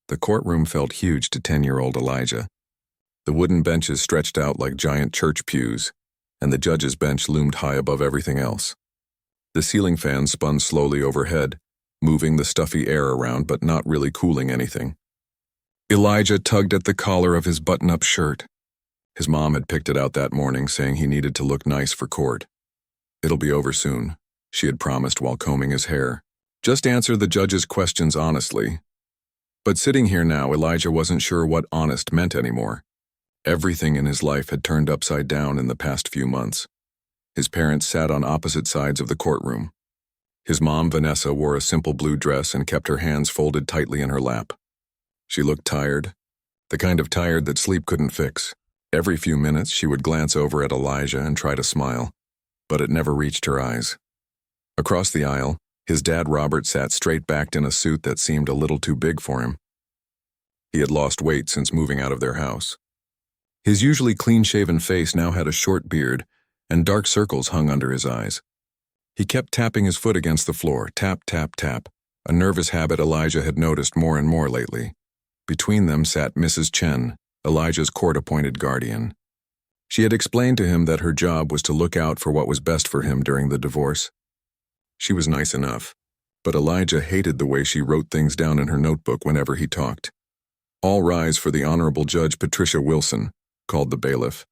The courtroom felt huge to 10-year-old Elijah. The wooden benches stretched out like giant church pews, and the judge's bench loomed high above everything else. The ceiling fan spun slowly overhead, moving the stuffy air around but not really cooling anything. Elijah tugged at the collar of his button-up shirt. His mom had picked it out that morning, saying he needed to look nice for court. "It'll be over soon," she had promised while combing his hair. "Just answer the judge's questions honestly." But sitting here now, Elijah wasn't sure what honest meant anymore. Everything in his life had turned upside down in the past few months. His parents sat on opposite sides of the courtroom. His mom, Vanessa, wore a simple blue dress and kept her hands folded tightly in her lap. She looked tired, the kind of tired that sleep couldn't fix. Every few minutes, she would glance over at Elijah and try to smile, but it never reached her eyes. Across the aisle, his dad Robert sat straight-backed in a suit that seemed a little too big for him. He had lost weight since moving out of their house. His usually clean-shaven face now had a short beard, and dark circles hung under his eyes. He kept tapping his foot against the floor, tap, tap, tap, a nervous habit Elijah had noticed more and more lately. Between them sat Mrs. Chen, Elijah's court-appointed guardian. She had explained to him that her job was to look out for what was best for him during the divorce. She was nice enough, but Elijah hated the way she wrote things down in her notebook whenever he talked. "All rise for the Honorable Judge Patricia Wilson," called the bailiff.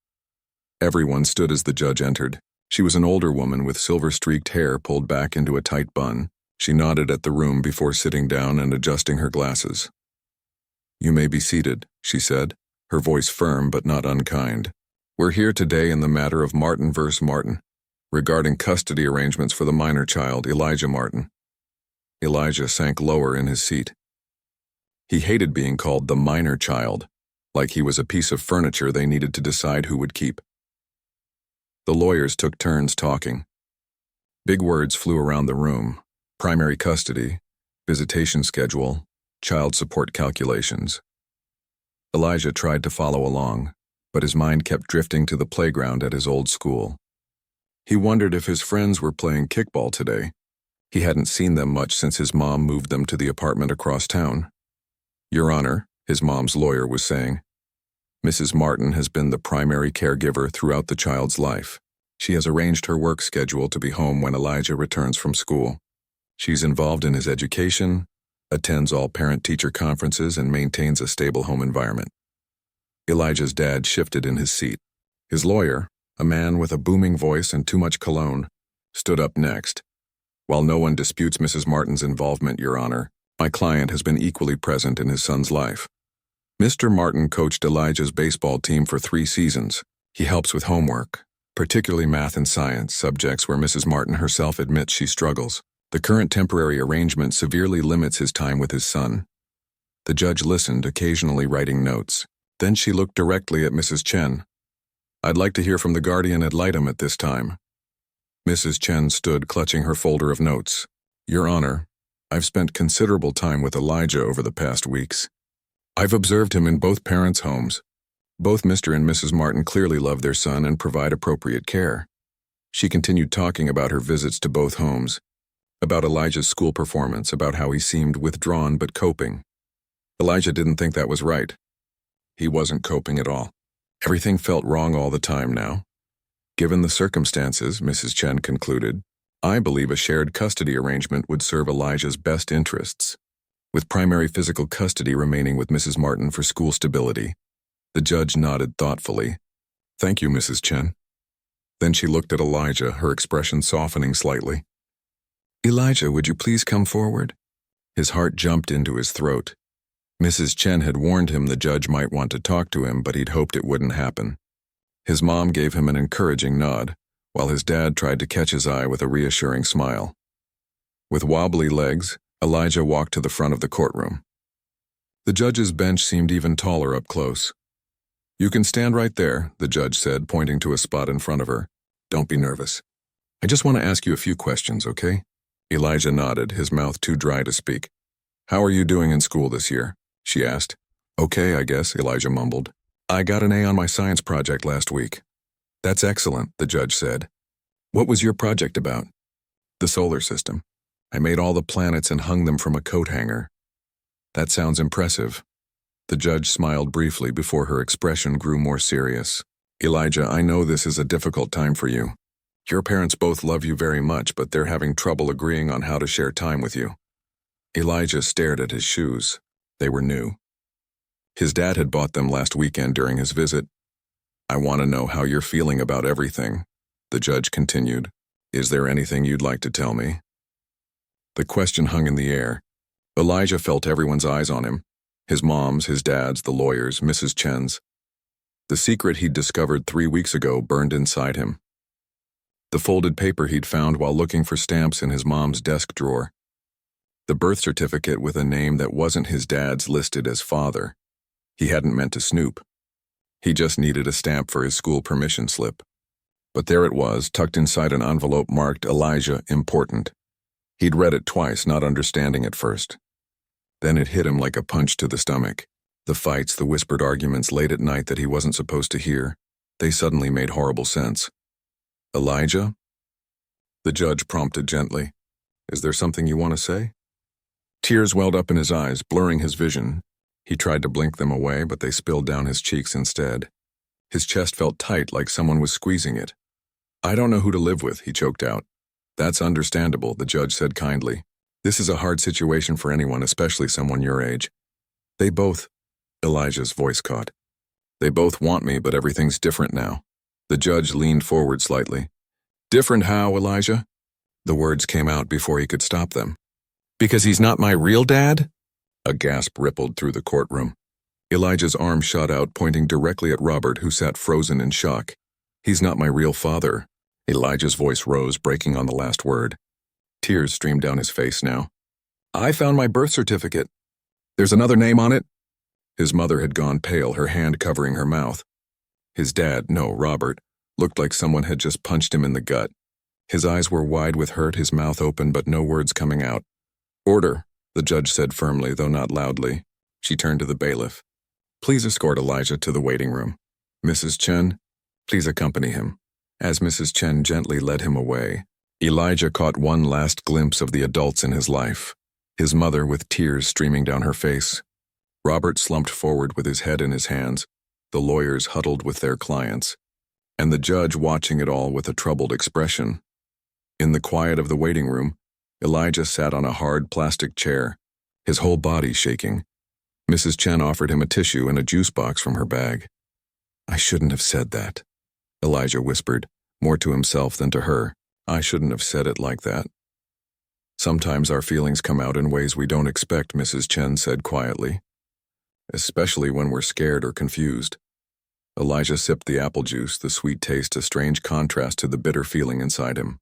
Everyone stood as the judge entered. She was an older woman with silver-streaked hair pulled back into a tight bun. She nodded at the room before sitting down and adjusting her glasses. "You may be seated," she said, her voice firm but not unkind. "We're here today in the matter of Martin vs. Martin, regarding custody arrangements for the minor child, Elijah Martin." Elijah sank lower in his seat. He hated being called the minor child, like he was a piece of furniture they needed to decide who would keep. The lawyers took turns talking. Big words flew around the room: primary custody, visitation schedule, child support calculations. Elijah tried to follow along, but his mind kept drifting to the playground at his old school. He wondered if his friends were playing kickball today. He hadn't seen them much since his mom moved them to the apartment across town. "Your Honor," his mom's lawyer was saying, "Mrs. Martin has been the primary caregiver throughout the child's life. She has arranged her work schedule to be home when Elijah returns from school. She's involved in his education, attends all parent-teacher conferences, and maintains a stable home environment." Elijah's dad shifted in his seat. His lawyer, a man with a booming voice and too much cologne, stood up next. "While no one disputes Mrs. Martin's involvement, Your Honor, my client has been equally present in his son's life. Mr. Martin coached Elijah's baseball team for 3 seasons. He helps with homework, particularly math and science, subjects where Mrs. Martin herself admits she struggles. The current temporary arrangement severely limits his time with his son." The judge listened, occasionally writing notes. Then she looked directly at Mrs. Chen. "I'd like to hear from the guardian ad litem at this time." Mrs. Chen stood clutching her folder of notes. "Your Honor, I've spent considerable time with Elijah over the past weeks. I've observed him in both parents' homes. Both Mr. and Mrs. Martin clearly love their son and provide appropriate care." She continued talking about her visits to both homes, about Elijah's school performance, about how he seemed withdrawn but coping. Elijah didn't think that was right. He wasn't coping at all. Everything felt wrong all the time now. "Given the circumstances," Mrs. Chen concluded, "I believe a shared custody arrangement would serve Elijah's best interests, with primary physical custody remaining with Mrs. Martin for school stability." The judge nodded thoughtfully. "Thank you, Mrs. Chen." Then she looked at Elijah, her expression softening slightly. "Elijah, would you please come forward?" His heart jumped into his throat. Mrs. Chen had warned him the judge might want to talk to him, but he'd hoped it wouldn't happen. His mom gave him an encouraging nod, while his dad tried to catch his eye with a reassuring smile. With wobbly legs, Elijah walked to the front of the courtroom. The judge's bench seemed even taller up close. "You can stand right there," the judge said, pointing to a spot in front of her. "Don't be nervous. I just want to ask you a few questions, okay?" Elijah nodded, his mouth too dry to speak. "How are you doing in school this year?" she asked. "Okay, I guess," Elijah mumbled. "I got an A on my science project last week." "That's excellent," the judge said. "What was your project about?" "The solar system. I made all the planets and hung them from a coat hanger." That sounds impressive. The judge smiled briefly before her expression grew more serious. Elijah, I know this is a difficult time for you. Your parents both love you very much, but they're having trouble agreeing on how to share time with you. Elijah stared at his shoes. They were new. His dad had bought them last weekend during his visit. I want to know how you're feeling about everything, the judge continued. Is there anything you'd like to tell me? The question hung in the air. Elijah felt everyone's eyes on him. His mom's, his dad's, the lawyer's, Mrs. Chen's. The secret he'd discovered 3 weeks ago burned inside him. The folded paper he'd found while looking for stamps in his mom's desk drawer. The birth certificate with a name that wasn't his dad's listed as father. He hadn't meant to snoop. He just needed a stamp for his school permission slip. But there it was, tucked inside an envelope marked Elijah Important. He'd read it twice, not understanding at first. Then it hit him like a punch to the stomach. The fights, the whispered arguments late at night that he wasn't supposed to hear, they suddenly made horrible sense. Elijah? The judge prompted gently. Is there something you want to say? Tears welled up in his eyes, blurring his vision. He tried to blink them away, but they spilled down his cheeks instead. His chest felt tight, like someone was squeezing it. I don't know who to live with, he choked out. That's understandable, the judge said kindly. This is a hard situation for anyone, especially someone your age. They both, Elijah's voice caught. They both want me, but everything's different now. The judge leaned forward slightly. Different how, Elijah? The words came out before he could stop them. Because he's not my real dad? A gasp rippled through the courtroom. Elijah's arm shot out, pointing directly at Robert, who sat frozen in shock. He's not my real father. Elijah's voice rose, breaking on the last word. Tears streamed down his face now. I found my birth certificate. There's another name on it. His mother had gone pale, her hand covering her mouth. His dad, no, Robert, looked like someone had just punched him in the gut. His eyes were wide with hurt, his mouth open, but no words coming out. Order, the judge said firmly, though not loudly. She turned to the bailiff. Please escort Elijah to the waiting room. Mrs. Chen, please accompany him. As Mrs. Chen gently led him away, Elijah caught one last glimpse of the adults in his life. His mother with tears streaming down her face. Robert slumped forward with his head in his hands, the lawyers huddled with their clients, and the judge watching it all with a troubled expression. In the quiet of the waiting room, Elijah sat on a hard plastic chair, his whole body shaking. Mrs. Chen offered him a tissue and a juice box from her bag. I shouldn't have said that, Elijah whispered, more to himself than to her. I shouldn't have said it like that. Sometimes our feelings come out in ways we don't expect, Mrs. Chen said quietly. Especially when we're scared or confused. Elijah sipped the apple juice, the sweet taste a strange contrast to the bitter feeling inside him.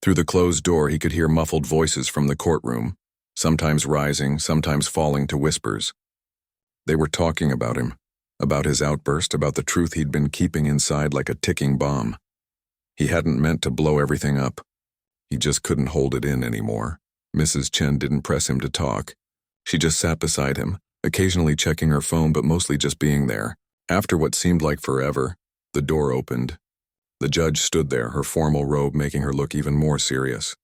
Through the closed door he could hear muffled voices from the courtroom, sometimes rising, sometimes falling to whispers. They were talking about him, about his outburst, about the truth he'd been keeping inside like a ticking bomb. He hadn't meant to blow everything up. He just couldn't hold it in anymore. Mrs. Chen didn't press him to talk. She just sat beside him, occasionally checking her phone but mostly just being there. After what seemed like forever, the door opened. The judge stood there, her formal robe making her look even more serious.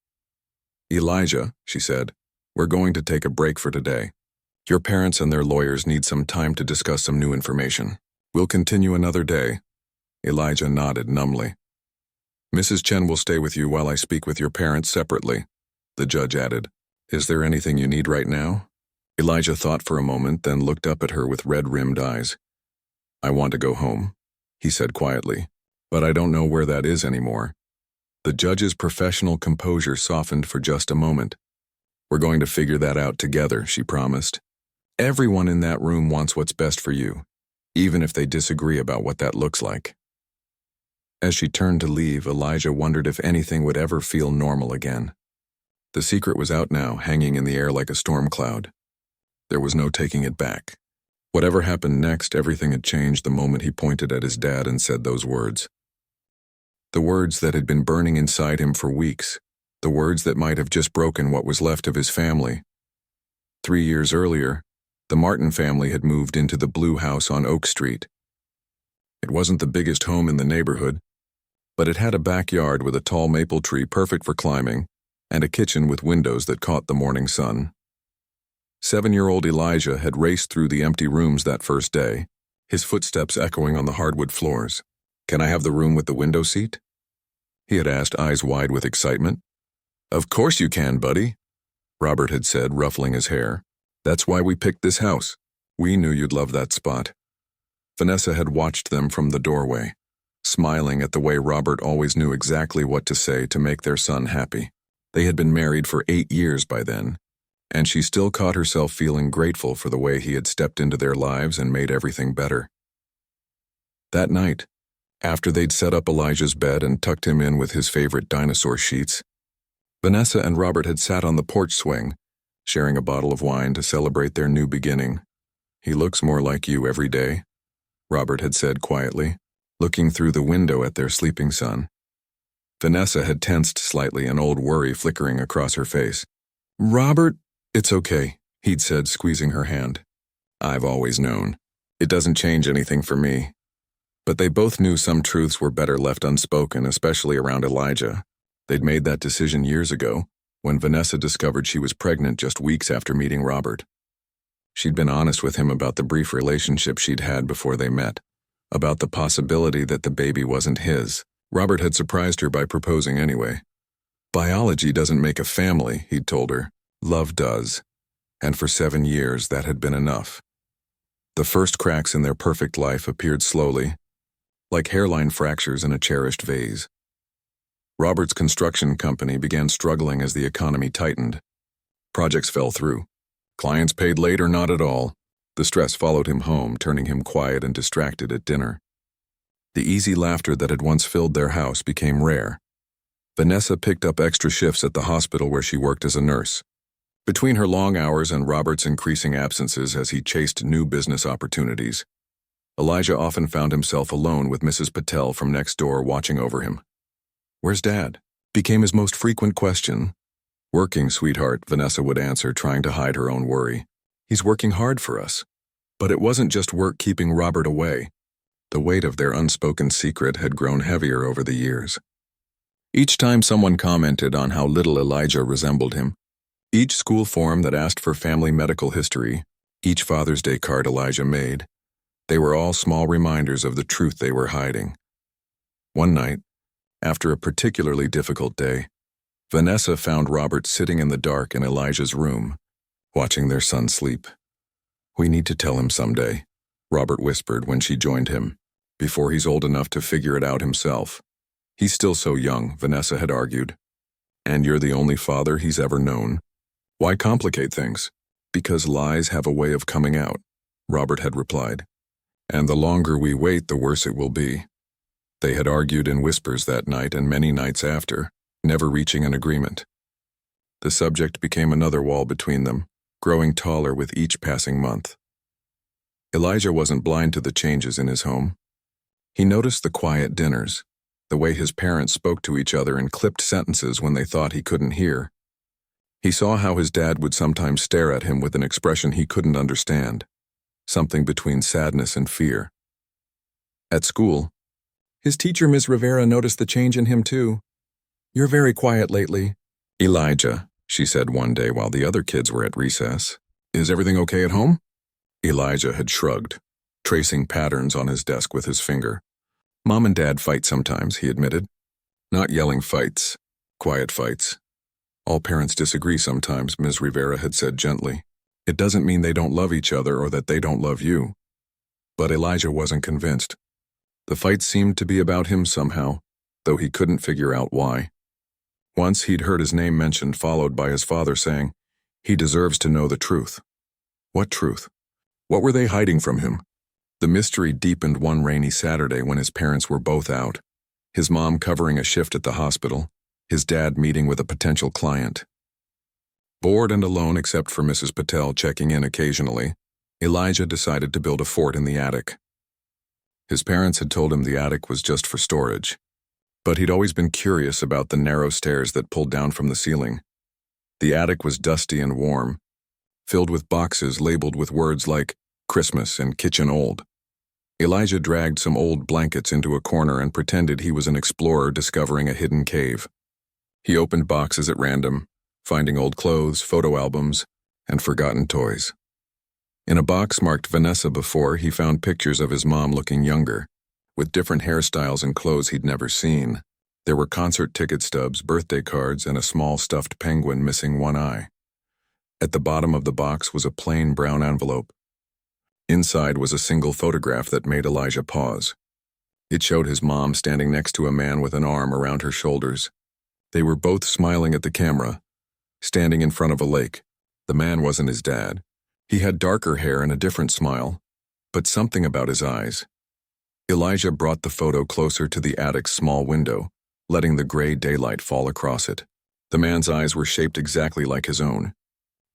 Elijah, she said, we're going to take a break for today. Your parents and their lawyers need some time to discuss some new information. We'll continue another day. Elijah nodded numbly. Mrs. Chen will stay with you while I speak with your parents separately, the judge added. Is there anything you need right now? Elijah thought for a moment, then looked up at her with red-rimmed eyes. I want to go home, he said quietly, but I don't know where that is anymore. The judge's professional composure softened for just a moment. We're going to figure that out together, she promised. Everyone in that room wants what's best for you, even if they disagree about what that looks like. As she turned to leave, Elijah wondered if anything would ever feel normal again. The secret was out now, hanging in the air like a storm cloud. There was no taking it back. Whatever happened next, everything had changed the moment he pointed at his dad and said those words. The words that had been burning inside him for weeks, the words that might have just broken what was left of his family. 3 years earlier, the Martin family had moved into the blue house on Oak Street. It wasn't the biggest home in the neighborhood, but it had a backyard with a tall maple tree perfect for climbing and a kitchen with windows that caught the morning sun. 7-year-old Elijah had raced through the empty rooms that first day, his footsteps echoing on the hardwood floors. "Can I have the room with the window seat?" he had asked, eyes wide with excitement. "Of course you can, buddy," Robert had said, ruffling his hair. "That's why we picked this house. We knew you'd love that spot." Vanessa had watched them from the doorway, smiling at the way Robert always knew exactly what to say to make their son happy. They had been married for 8 years by then, and she still caught herself feeling grateful for the way he had stepped into their lives and made everything better. That night, after they'd set up Elijah's bed and tucked him in with his favorite dinosaur sheets, Vanessa and Robert had sat on the porch swing, sharing a bottle of wine to celebrate their new beginning. "He looks more like you every day," Robert had said quietly, looking through the window at their sleeping son. Vanessa had tensed slightly, an old worry flickering across her face. "Robert, it's okay," he'd said, squeezing her hand. "I've always known. It doesn't change anything for me." But they both knew some truths were better left unspoken, especially around Elijah. They'd made that decision years ago, when Vanessa discovered she was pregnant just weeks after meeting Robert. She'd been honest with him about the brief relationship she'd had before they met, about the possibility that the baby wasn't his. Robert had surprised her by proposing anyway. "Biology doesn't make a family," he'd told her. "Love does." And for 7 years, that had been enough. The first cracks in their perfect life appeared slowly, like hairline fractures in a cherished vase. Robert's construction company began struggling as the economy tightened. Projects fell through. Clients paid late or not at all. The stress followed him home, turning him quiet and distracted at dinner. The easy laughter that had once filled their house became rare. Vanessa picked up extra shifts at the hospital where she worked as a nurse. Between her long hours and Robert's increasing absences as he chased new business opportunities, Elijah often found himself alone with Mrs. Patel from next door watching over him. "Where's Dad?" became his most frequent question. "Working, sweetheart," Vanessa would answer, trying to hide her own worry. "He's working hard for us." But it wasn't just work keeping Robert away. The weight of their unspoken secret had grown heavier over the years. Each time someone commented on how little Elijah resembled him, each school form that asked for family medical history, each Father's Day card Elijah made, they were all small reminders of the truth they were hiding. One night, after a particularly difficult day, Vanessa found Robert sitting in the dark in Elijah's room, watching their son sleep. "We need to tell him someday," Robert whispered when she joined him, "before he's old enough to figure it out himself. He's still so young," Vanessa had argued. "And you're the only father he's ever known. Why complicate things?" "Because lies have a way of coming out," Robert had replied. "And the longer we wait, the worse it will be." They had argued in whispers that night and many nights after, never reaching an agreement. The subject became another wall between them, growing taller with each passing month. Elijah wasn't blind to the changes in his home. He noticed the quiet dinners, the way his parents spoke to each other in clipped sentences when they thought he couldn't hear. He saw how his dad would sometimes stare at him with an expression he couldn't understand, something between sadness and fear. At school, his teacher, Ms. Rivera, noticed the change in him too. "You're very quiet lately." "Elijah," she said one day while the other kids were at recess, "is everything okay at home?" Elijah had shrugged, tracing patterns on his desk with his finger. "Mom and Dad fight sometimes," he admitted. "Not yelling fights, quiet fights. All parents disagree sometimes," Ms. Rivera had said gently. "It doesn't mean they don't love each other or that they don't love you." But Elijah wasn't convinced. The fight seemed to be about him somehow, though he couldn't figure out why. Once he'd heard his name mentioned, followed by his father saying, "He deserves to know the truth." What truth? What were they hiding from him? The mystery deepened one rainy Saturday when his parents were both out, his mom covering a shift at the hospital, his dad meeting with a potential client. Bored and alone except for Mrs. Patel checking in occasionally, Elijah decided to build a fort in the attic. His parents had told him the attic was just for storage, but he'd always been curious about the narrow stairs that pulled down from the ceiling. The attic was dusty and warm, filled with boxes labeled with words like Christmas and kitchen old. Elijah dragged some old blankets into a corner and pretended he was an explorer discovering a hidden cave. He opened boxes at random, finding old clothes, photo albums, and forgotten toys. In a box marked Vanessa before, he found pictures of his mom looking younger, with different hairstyles and clothes he'd never seen. There were concert ticket stubs, birthday cards, and a small stuffed penguin missing one eye. At the bottom of the box was a plain brown envelope. Inside was a single photograph that made Elijah pause. It showed his mom standing next to a man with an arm around her shoulders. They were both smiling at the camera, standing in front of a lake. The man wasn't his dad. He had darker hair and a different smile, but something about his eyes. Elijah brought the photo closer to the attic's small window, letting the gray daylight fall across it. The man's eyes were shaped exactly like his own.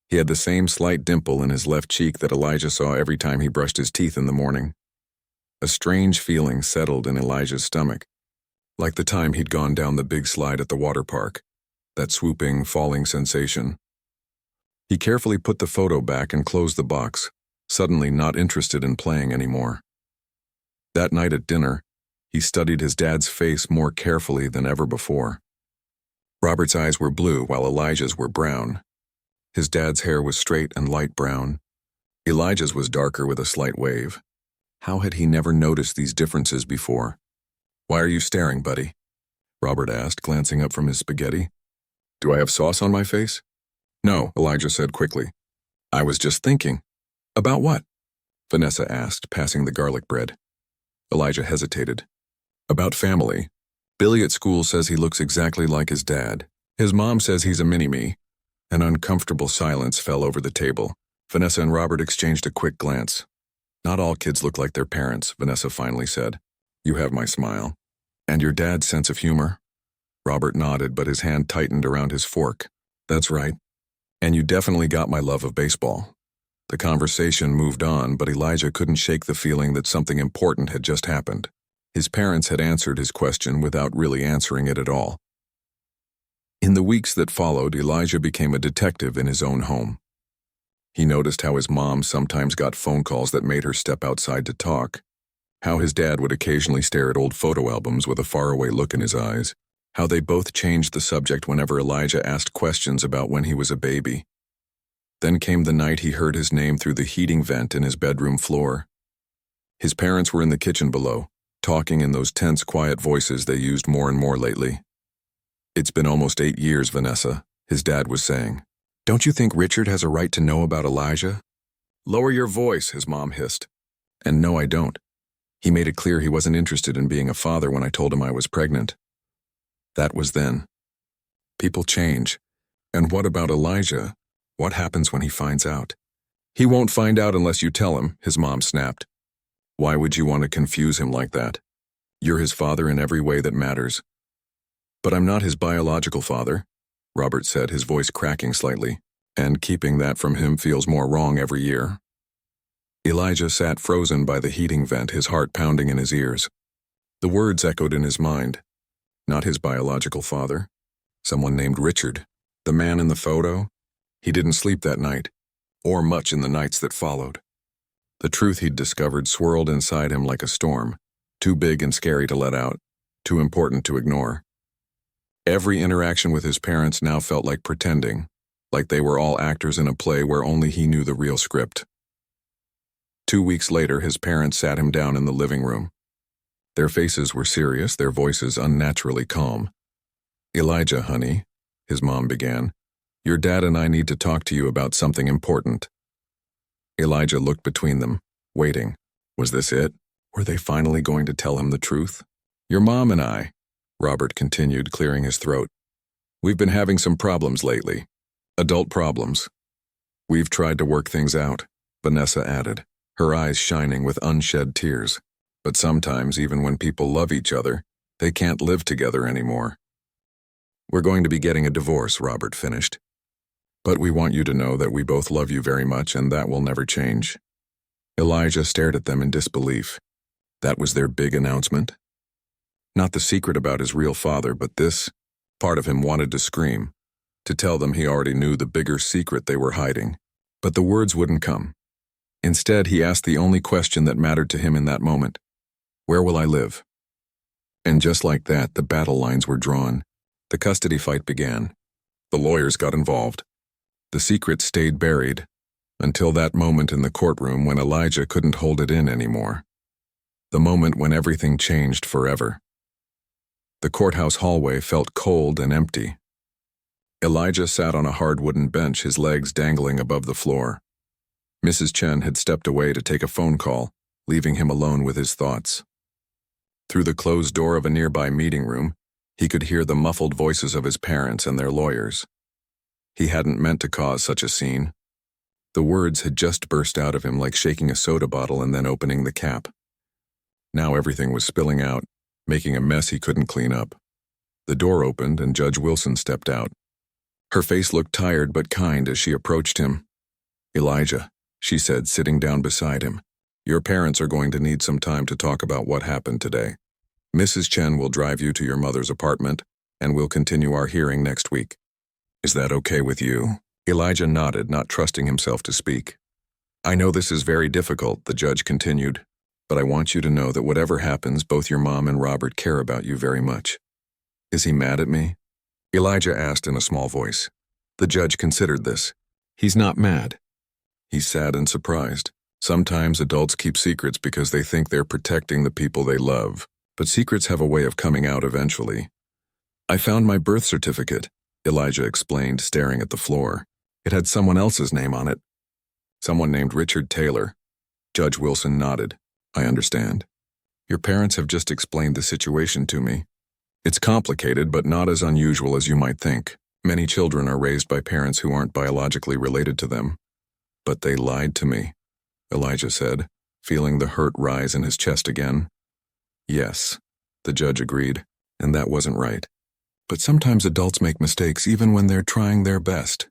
He had the same slight dimple in his left cheek that Elijah saw every time he brushed his teeth in the morning. A strange feeling settled in Elijah's stomach, like the time he'd gone down the big slide at the water park, that swooping, falling sensation. He carefully put the photo back and closed the box, suddenly not interested in playing anymore. That night at dinner, he studied his dad's face more carefully than ever before. Robert's eyes were blue while Elijah's were brown. His dad's hair was straight and light brown. Elijah's was darker with a slight wave. How had he never noticed these differences before? "Why are you staring, buddy?" Robert asked, glancing up from his spaghetti. "Do I have sauce on my face?" "No," Elijah said quickly. "I was just thinking." "About what?" Vanessa asked, passing the garlic bread. Elijah hesitated. "About family. Billy at school says he looks exactly like his dad. His mom says he's a mini-me." An uncomfortable silence fell over the table. Vanessa and Robert exchanged a quick glance. "Not all kids look like their parents," Vanessa finally said. "You have my smile." "And your dad's sense of humor?" Robert nodded, but his hand tightened around his fork. "That's right. And you definitely got my love of baseball." The conversation moved on, but Elijah couldn't shake the feeling that something important had just happened. His parents had answered his question without really answering it at all. In the weeks that followed, Elijah became a detective in his own home. He noticed how his mom sometimes got phone calls that made her step outside to talk, how his dad would occasionally stare at old photo albums with a faraway look in his eyes, how they both changed the subject whenever Elijah asked questions about when he was a baby. Then came the night he heard his name through the heating vent in his bedroom floor. His parents were in the kitchen below, talking in those tense, quiet voices they used more and more lately. "It's been almost 8 years, Vanessa," his dad was saying. "Don't you think Richard has a right to know about Elijah?" "Lower your voice," his mom hissed. "And no, I don't. He made it clear he wasn't interested in being a father when I told him I was pregnant." That was then. People change. And what about Elijah? What happens when he finds out? "He won't find out unless you tell him," his mom snapped. "Why would you want to confuse him like that? You're his father in every way that matters." "But I'm not his biological father," Robert said, his voice cracking slightly, "and keeping that from him feels more wrong every year." Elijah sat frozen by the heating vent, his heart pounding in his ears. The words echoed in his mind. Not his biological father. Someone named Richard. The man in the photo. He didn't sleep that night, or much in the nights that followed. The truth he'd discovered swirled inside him like a storm, too big and scary to let out, too important to ignore. Every interaction with his parents now felt like pretending, like they were all actors in a play where only he knew the real script. 2 weeks later, his parents sat him down in the living room. Their faces were serious, their voices unnaturally calm. "Elijah, honey," his mom began, "your dad and I need to talk to you about something important." Elijah looked between them, waiting. Was this it? Were they finally going to tell him the truth? "Your mom and I," Robert continued, clearing his throat. "We've been having some problems lately. Adult problems. We've tried to work things out," Vanessa added, her eyes shining with unshed tears. "But sometimes, even when people love each other, they can't live together anymore." "We're going to be getting a divorce," Robert finished. "But we want you to know that we both love you very much and that will never change." Elijah stared at them in disbelief. That was their big announcement? Not the secret about his real father, but this. Part of him wanted to scream, to tell them he already knew the bigger secret they were hiding. But the words wouldn't come. Instead, he asked the only question that mattered to him in that moment. "Where will I live?" And just like that, the battle lines were drawn. The custody fight began. The lawyers got involved. The secret stayed buried, until that moment in the courtroom when Elijah couldn't hold it in anymore. The moment when everything changed forever. The courthouse hallway felt cold and empty. Elijah sat on a hard wooden bench, his legs dangling above the floor. Mrs. Chen had stepped away to take a phone call, leaving him alone with his thoughts. Through the closed door of a nearby meeting room, he could hear the muffled voices of his parents and their lawyers. He hadn't meant to cause such a scene. The words had just burst out of him like shaking a soda bottle and then opening the cap. Now everything was spilling out, making a mess he couldn't clean up. The door opened and Judge Wilson stepped out. Her face looked tired but kind as she approached him. "Elijah," she said, sitting down beside him, "your parents are going to need some time to talk about what happened today. Mrs. Chen will drive you to your mother's apartment, and we'll continue our hearing next week. Is that okay with you?" Elijah nodded, not trusting himself to speak. "I know this is very difficult," the judge continued, "but I want you to know that whatever happens, both your mom and Robert care about you very much." "Is he mad at me?" Elijah asked in a small voice. The judge considered this. "He's not mad. He's sad and surprised. Sometimes adults keep secrets because they think they're protecting the people they love, but secrets have a way of coming out eventually. I found my birth certificate," Elijah explained, staring at the floor. "It had someone else's name on it. Someone named Richard Taylor." Judge Wilson nodded. "I understand. Your parents have just explained the situation to me. It's complicated, but not as unusual as you might think. Many children are raised by parents who aren't biologically related to them. But they lied to me," Elijah said, feeling the hurt rise in his chest again. "Yes," the judge agreed, "and that wasn't right. But sometimes adults make mistakes even when they're trying their best."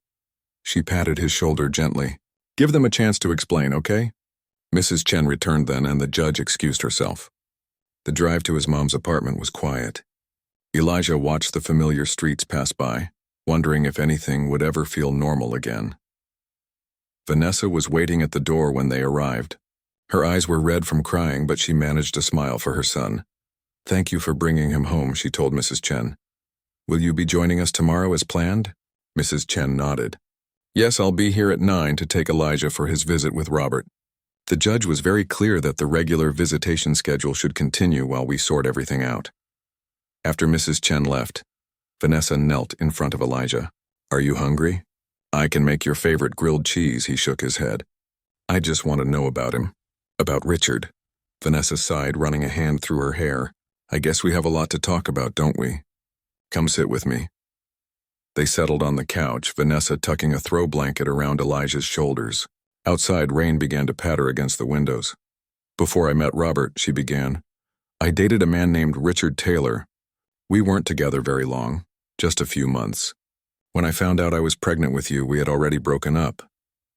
She patted his shoulder gently. "Give them a chance to explain, okay?" Mrs. Chen returned then, and the judge excused herself. The drive to his mom's apartment was quiet. Elijah watched the familiar streets pass by, wondering if anything would ever feel normal again. Vanessa was waiting at the door when they arrived. Her eyes were red from crying, but she managed to smile for her son. "Thank you for bringing him home," she told Mrs. Chen. "Will you be joining us tomorrow as planned?" Mrs. Chen nodded. "Yes, I'll be here at 9 to take Elijah for his visit with Robert." The judge was very clear that the regular visitation schedule should continue while we sort everything out. After Mrs. Chen left, Vanessa knelt in front of Elijah. "Are you hungry? I can make your favorite grilled cheese," he shook his head. "I just want to know about him. About Richard." Vanessa sighed, running a hand through her hair. "I guess we have a lot to talk about, don't we? Come sit with me." They settled on the couch, Vanessa tucking a throw blanket around Elijah's shoulders. Outside, rain began to patter against the windows. "Before I met Robert," she began, "I dated a man named Richard Taylor. We weren't together very long, just a few months. When I found out I was pregnant with you, we had already broken up.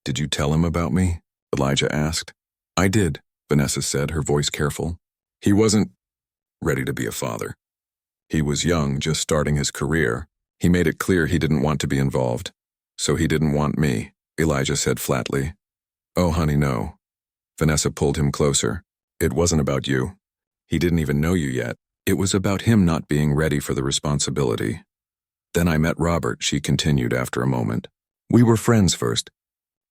Did you tell him about me?" Elijah asked. "I did," Vanessa said, her voice careful. "He wasn't ready to be a father. He was young, just starting his career. He made it clear he didn't want to be involved. So he didn't want me," Elijah said flatly. "Oh, honey, no." Vanessa pulled him closer. "It wasn't about you. He didn't even know you yet. It was about him not being ready for the responsibility. Then I met Robert," she continued after a moment. "We were friends first.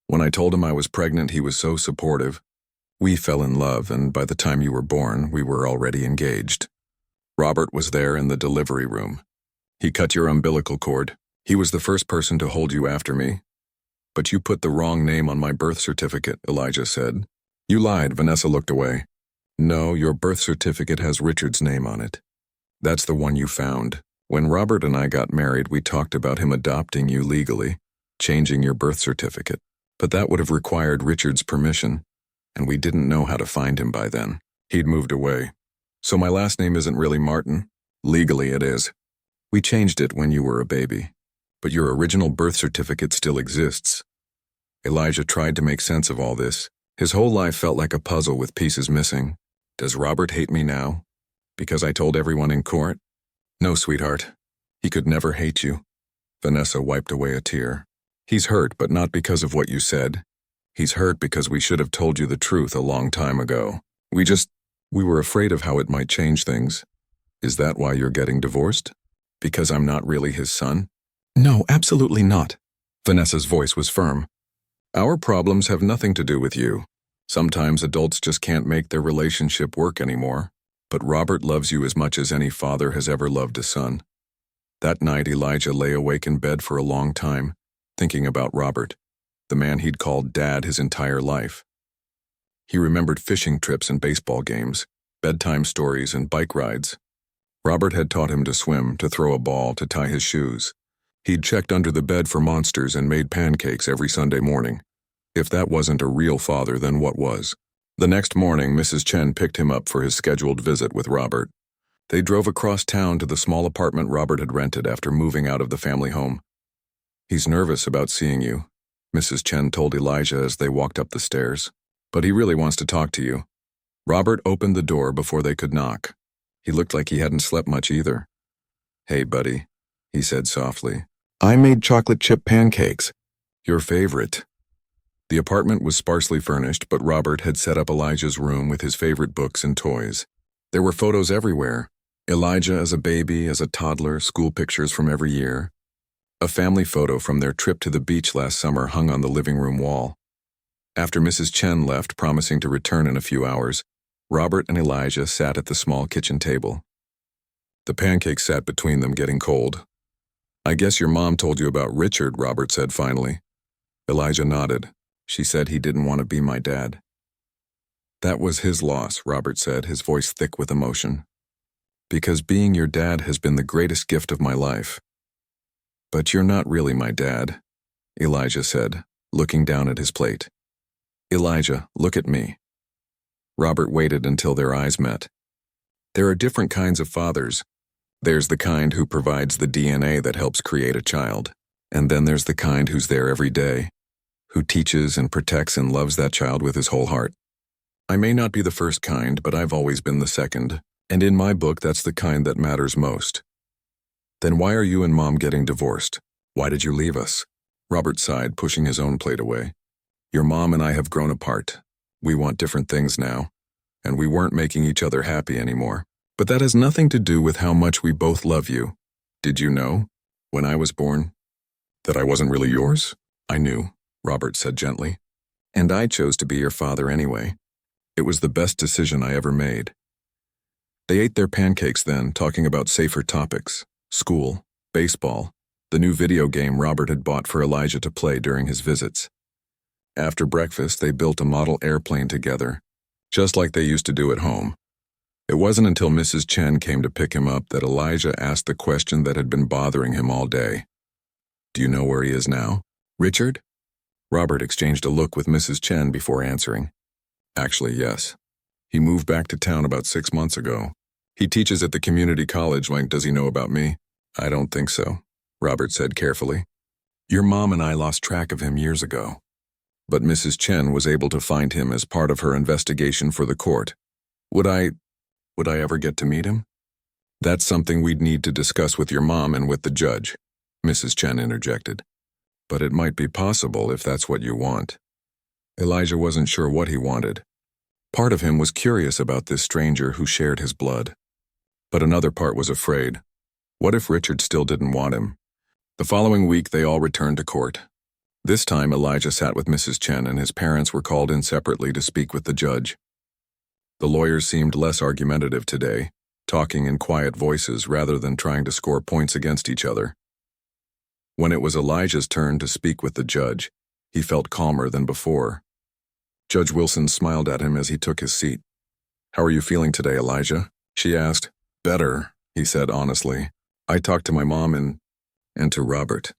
When I told him I was pregnant, he was so supportive. We fell in love, and by the time you were born, we were already engaged. Robert was there in the delivery room. He cut your umbilical cord. He was the first person to hold you after me. But you put the wrong name on my birth certificate," Elijah said. "You lied," Vanessa looked away. "No, your birth certificate has Richard's name on it. That's the one you found. When Robert and I got married, we talked about him adopting you legally, changing your birth certificate. But that would have required Richard's permission, and we didn't know how to find him by then. He'd moved away. So my last name isn't really Martin. Legally it is. We changed it when you were a baby. But your original birth certificate still exists." Elijah tried to make sense of all this. His whole life felt like a puzzle with pieces missing. Does Robert hate me now? Because I told everyone in court? No, sweetheart. He could never hate you. Vanessa wiped away a tear. He's hurt, but not because of what you said. He's hurt because we should have told you the truth a long time ago. We were afraid of how it might change things. Is that why you're getting divorced? Because I'm not really his son? No, absolutely not. Vanessa's voice was firm. Our problems have nothing to do with you. Sometimes adults just can't make their relationship work anymore, but Robert loves you as much as any father has ever loved a son. That night, Elijah lay awake in bed for a long time, thinking about Robert, the man he'd called Dad his entire life. He remembered fishing trips and baseball games, bedtime stories and bike rides. Robert had taught him to swim, to throw a ball, to tie his shoes. He'd checked under the bed for monsters and made pancakes every Sunday morning. If that wasn't a real father, then what was? The next morning, Mrs. Chen picked him up for his scheduled visit with Robert. They drove across town to the small apartment Robert had rented after moving out of the family home. He's nervous about seeing you, Mrs. Chen told Elijah as they walked up the stairs. But he really wants to talk to you. Robert opened the door before they could knock. He looked like he hadn't slept much either. Hey, buddy, he said softly. I made chocolate chip pancakes. Your favorite. The apartment was sparsely furnished, but Robert had set up Elijah's room with his favorite books and toys. There were photos everywhere. Elijah as a baby, as a toddler, school pictures from every year. A family photo from their trip to the beach last summer hung on the living room wall. After Mrs. Chen left, promising to return in a few hours, Robert and Elijah sat at the small kitchen table. The pancakes sat between them, getting cold. I guess your mom told you about Richard, Robert said finally. Elijah nodded. She said he didn't want to be my dad. That was his loss, Robert said, his voice thick with emotion. Because being your dad has been the greatest gift of my life. But you're not really my dad, Elijah said, looking down at his plate. Elijah, look at me. Robert waited until their eyes met. There are different kinds of fathers. There's the kind who provides the DNA that helps create a child, and then there's the kind who's there every day, who teaches and protects and loves that child with his whole heart. I may not be the first kind, but I've always been the second, and in my book that's the kind that matters most. Then why are you and Mom getting divorced? Why did you leave us? Robert sighed, pushing his own plate away. Your mom and I have grown apart. We want different things now, and we weren't making each other happy anymore. But that has nothing to do with how much we both love you. Did you know, when I was born, that I wasn't really yours? I knew, Robert said gently. And I chose to be your father anyway. It was the best decision I ever made. They ate their pancakes then, talking about safer topics, school, baseball, the new video game Robert had bought for Elijah to play during his visits. After breakfast, they built a model airplane together, just like they used to do at home. It wasn't until Mrs. Chen came to pick him up that Elijah asked the question that had been bothering him all day. Do you know where he is now? Richard? Robert exchanged a look with Mrs. Chen before answering. Actually, yes. He moved back to town about 6 months ago. He teaches at the community college. Like, does he know about me? I don't think so, Robert said carefully. Your mom and I lost track of him years ago. But Mrs. Chen was able to find him as part of her investigation for the court. Would I ever get to meet him? That's something we'd need to discuss with your mom and with the judge, Mrs. Chen interjected. But it might be possible if that's what you want. Elijah wasn't sure what he wanted. Part of him was curious about this stranger who shared his blood. But another part was afraid. What if Richard still didn't want him? The following week, they all returned to court. This time, Elijah sat with Mrs. Chen and his parents were called in separately to speak with the judge. The lawyers seemed less argumentative today, talking in quiet voices rather than trying to score points against each other. When it was Elijah's turn to speak with the judge, he felt calmer than before. Judge Wilson smiled at him as he took his seat. How are you feeling today, Elijah? She asked. Better, he said honestly. I talked to my mom and to Robert.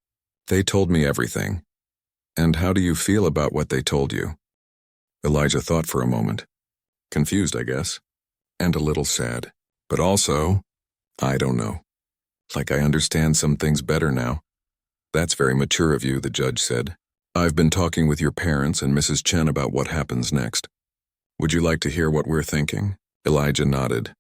They told me everything. And how do you feel about what they told you? Elijah thought for a moment. Confused, I guess. And a little sad. But also, I don't know. Like I understand some things better now. That's very mature of you, the judge said. I've been talking with your parents and Mrs. Chen about what happens next. Would you like to hear what we're thinking? Elijah nodded.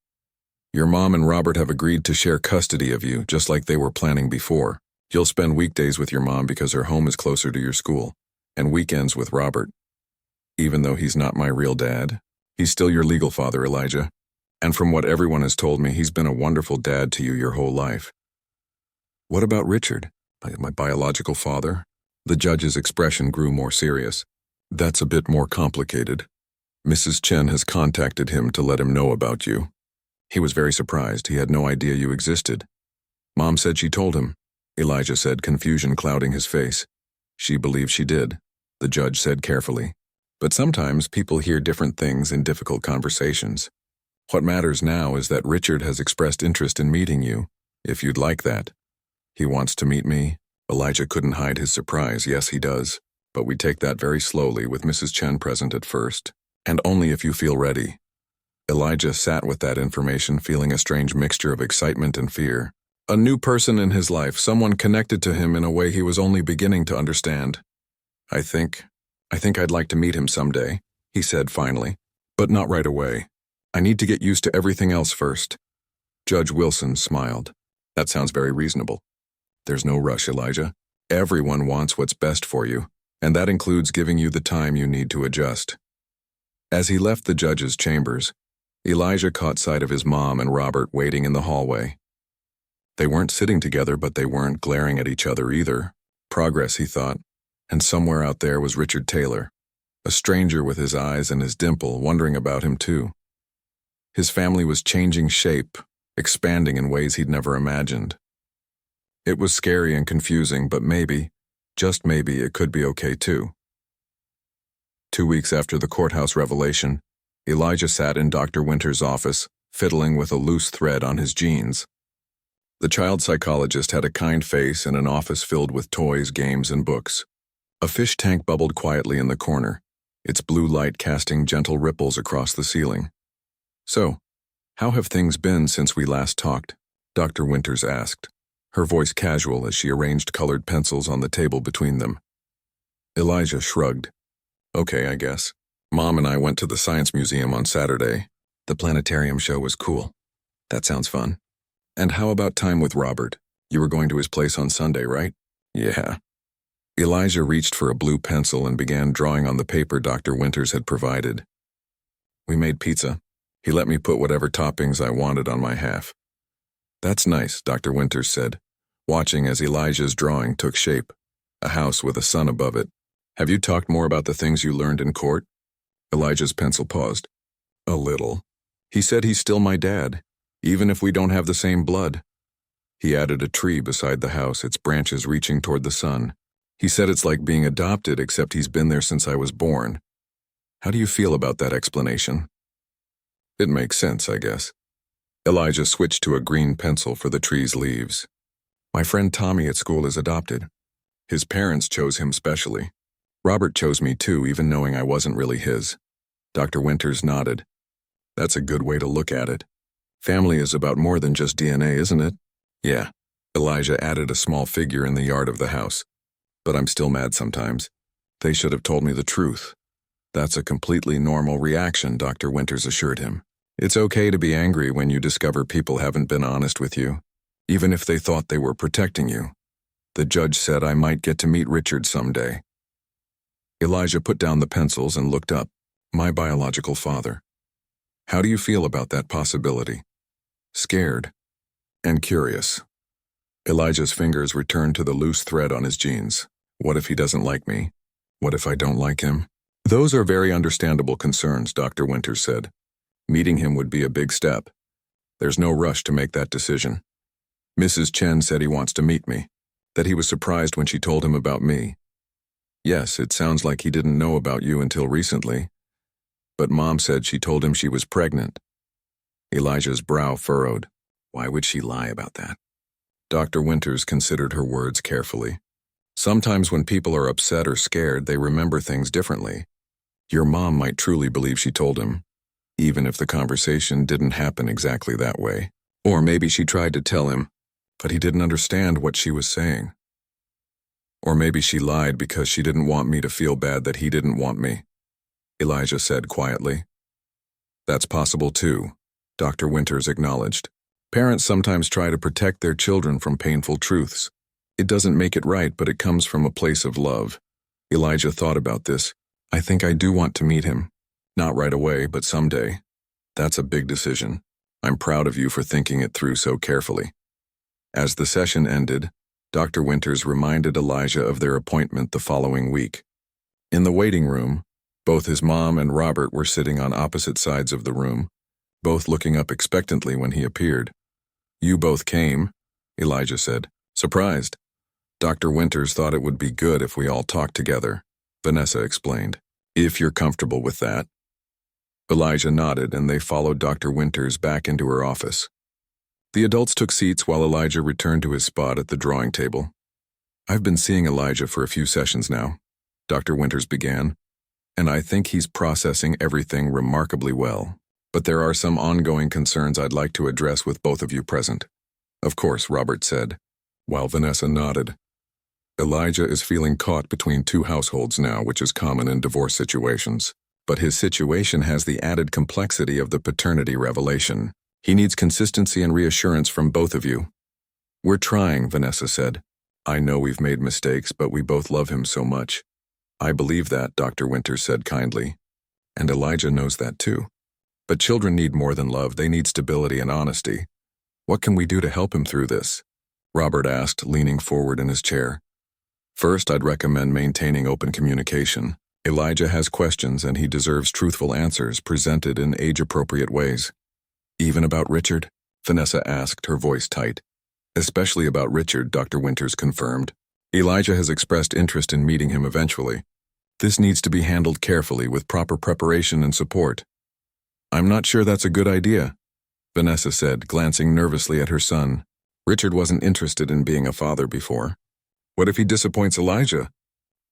Your mom and Robert have agreed to share custody of you, just like they were planning before. You'll spend weekdays with your mom because her home is closer to your school, and weekends with Robert. Even though he's not my real dad, he's still your legal father, Elijah. And from what everyone has told me, he's been a wonderful dad to you your whole life. What about Richard, my biological father? The judge's expression grew more serious. That's a bit more complicated. Mrs. Chen has contacted him to let him know about you. He was very surprised. He had no idea you existed. Mom said she told him, Elijah said, confusion clouding his face. She believes she did, the judge said carefully. But sometimes people hear different things in difficult conversations. What matters now is that Richard has expressed interest in meeting you, if you'd like that. He wants to meet me. Elijah couldn't hide his surprise. Yes, he does. But we take that very slowly with Mrs. Chen present at first, and only if you feel ready. Elijah sat with that information, feeling a strange mixture of excitement and fear. A new person in his life, someone connected to him in a way he was only beginning to understand. I think I'd like to meet him someday, he said finally, but not right away. I need to get used to everything else first. Judge Wilson smiled. That sounds very reasonable. There's no rush, Elijah. Everyone wants what's best for you, and that includes giving you the time you need to adjust. As he left the judge's chambers, Elijah caught sight of his mom and Robert waiting in the hallway. They weren't sitting together, but they weren't glaring at each other either. Progress, he thought, and somewhere out there was Richard Taylor, a stranger with his eyes and his dimple, wondering about him too. His family was changing shape, expanding in ways he'd never imagined. It was scary and confusing, but maybe, just maybe, it could be okay too. 2 weeks after the courthouse revelation, Elijah sat in Dr. Winter's office, fiddling with a loose thread on his jeans. The child psychologist had a kind face and an office filled with toys, games, and books. A fish tank bubbled quietly in the corner, its blue light casting gentle ripples across the ceiling. So, how have things been since we last talked? Dr. Winters asked, her voice casual as she arranged colored pencils on the table between them. Elijah shrugged. Okay, I guess. Mom and I went to the Science Museum on Saturday. The planetarium show was cool. That sounds fun. And how about time with Robert? You were going to his place on Sunday, right? Yeah. Elijah reached for a blue pencil and began drawing on the paper Dr. Winters had provided. We made pizza. He let me put whatever toppings I wanted on my half. That's nice, Dr. Winters said, watching as Elijah's drawing took shape, a house with a sun above it. Have you talked more about the things you learned in court? Elijah's pencil paused. A little. He said he's still my dad, even if we don't have the same blood. He added a tree beside the house, its branches reaching toward the sun. He said it's like being adopted, except he's been there since I was born. How do you feel about that explanation? It makes sense, I guess. Elijah switched to a green pencil for the tree's leaves. My friend Tommy at school is adopted. His parents chose him specially. Robert chose me too, even knowing I wasn't really his. Dr. Winters nodded. That's a good way to look at it. Family is about more than just DNA, isn't it? Yeah. Elijah added a small figure in the yard of the house. But I'm still mad sometimes. They should have told me the truth. That's a completely normal reaction, Dr. Winters assured him. It's okay to be angry when you discover people haven't been honest with you, even if they thought they were protecting you. The judge said I might get to meet Richard someday. Elijah put down the pencils and looked up. My biological father. How do you feel about that possibility? Scared and curious. Elijah's fingers returned to the loose thread on his jeans. What if he doesn't like me? What if I don't like him? Those are very understandable concerns, Dr. Winters said. Meeting him would be a big step. There's no rush to make that decision. Mrs. Chen said he wants to meet me, that he was surprised when she told him about me. Yes, it sounds like he didn't know about you until recently. But Mom said she told him she was pregnant. Elijah's brow furrowed. Why would she lie about that? Dr. Winters considered her words carefully. Sometimes when people are upset or scared, they remember things differently. Your mom might truly believe she told him, even if the conversation didn't happen exactly that way. Or maybe she tried to tell him, but he didn't understand what she was saying. Or maybe she lied because she didn't want me to feel bad that he didn't want me, Elijah said quietly. That's possible too, Dr. Winters acknowledged. Parents sometimes try to protect their children from painful truths. It doesn't make it right, but it comes from a place of love. Elijah thought about this. I think I do want to meet him. Not right away, but someday. That's a big decision. I'm proud of you for thinking it through so carefully. As the session ended, Dr. Winters reminded Elijah of their appointment the following week. In the waiting room, both his mom and Robert were sitting on opposite sides of the room, both looking up expectantly when he appeared. "You both came," Elijah said, surprised. "Dr. Winters thought it would be good if we all talked together," Vanessa explained. "If you're comfortable with that." Elijah nodded, and they followed Dr. Winters back into her office. The adults took seats while Elijah returned to his spot at the drawing table. "I've been seeing Elijah for a few sessions now," Dr. Winters began, "and I think he's processing everything remarkably well. But there are some ongoing concerns I'd like to address with both of you present." "Of course," Robert said, while Vanessa nodded. "Elijah is feeling caught between two households now, which is common in divorce situations. But his situation has the added complexity of the paternity revelation. He needs consistency and reassurance from both of you." "We're trying," Vanessa said. "I know we've made mistakes, but we both love him so much." "I believe that," Dr. Winters said kindly. "And Elijah knows that too. But children need more than love. They need stability and honesty. What can we do to help him through this?" Robert asked, leaning forward in his chair. "First, I'd recommend maintaining open communication. Elijah has questions, and he deserves truthful answers presented in age-appropriate ways." "Even about Richard?" Vanessa asked, her voice tight. "Especially about Richard," Dr. Winters confirmed. "Elijah has expressed interest in meeting him eventually. This needs to be handled carefully with proper preparation and support." "I'm not sure that's a good idea," Vanessa said, glancing nervously at her son. "Richard wasn't interested in being a father before. What if he disappoints Elijah?"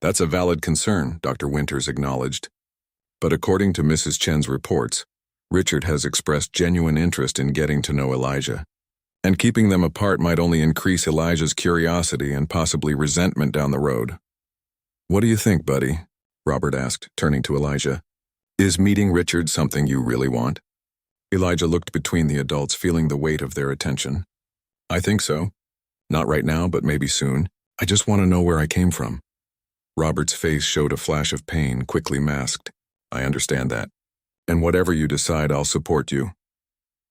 "That's a valid concern," Dr. Winters acknowledged. "But according to Mrs. Chen's reports, Richard has expressed genuine interest in getting to know Elijah. And keeping them apart might only increase Elijah's curiosity and possibly resentment down the road." "What do you think, buddy?" Robert asked, turning to Elijah. "Is meeting Richard something you really want?" Elijah looked between the adults, feeling the weight of their attention. "I think so. Not right now, but maybe soon. I just want to know where I came from." Robert's face showed a flash of pain, quickly masked. "I understand that. And whatever you decide, I'll support you."